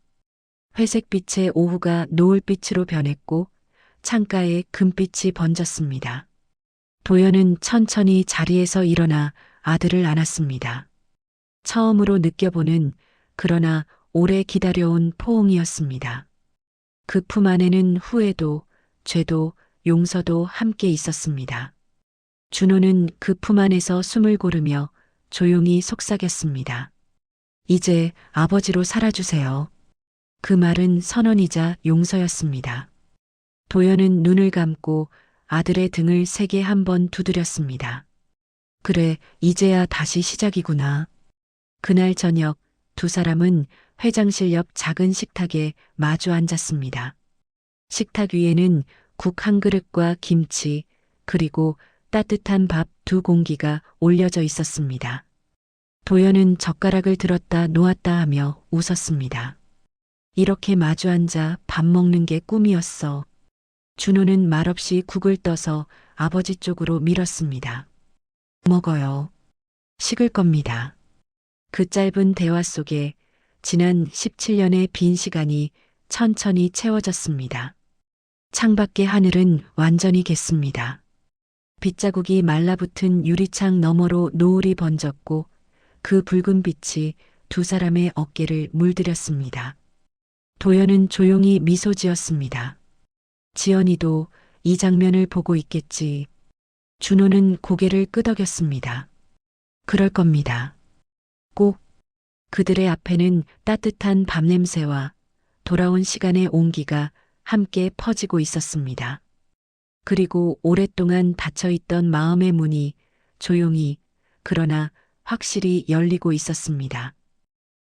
회색빛의 오후가 노을빛으로 변했고 창가에 금빛이 번졌습니다. 도연은 천천히 자리에서 일어나 아들을 안았습니다. 처음으로 느껴보는, 그러나 오래 기다려온 포옹이었습니다. 그 품 안에는 후회도, 죄도, 용서도 함께 있었습니다. 준호는 그 품 안에서 숨을 고르며 조용히 속삭였습니다. 이제 아버지로 살아주세요. 그 말은 선언이자 용서였습니다. 도연은 눈을 감고 아들의 등을 세게 한 번 두드렸습니다. 그래, 이제야 다시 시작이구나. 그날 저녁 두 사람은 회장실 옆 작은 식탁에 마주 앉았습니다. 식탁 위에는 국 한 그릇과 김치, 그리고 따뜻한 밥 두 공기가 올려져 있었습니다. 도연은 젓가락을 들었다 놓았다 하며 웃었습니다. 이렇게 마주 앉아 밥 먹는 게 꿈이었어. 준호는 말없이 국을 떠서 아버지 쪽으로 밀었습니다. 먹어요. 식을 겁니다. 그 짧은 대화 속에 지난 17년의 빈 시간이 천천히 채워졌습니다. 창밖의 하늘은 완전히 갰습니다. 빗자국이 말라붙은 유리창 너머로 노을이 번졌고 그 붉은 빛이 두 사람의 어깨를 물들였습니다. 도연은 조용히 미소 지었습니다. 지연이도 이 장면을 보고 있겠지. 준호는 고개를 끄덕였습니다. 그럴 겁니다. 꼭. 그들의 앞에는 따뜻한 밤 냄새와 돌아온 시간의 온기가 함께 퍼지고 있었습니다. 그리고 오랫동안 닫혀있던 마음의 문이 조용히, 그러나 확실히 열리고 있었습니다.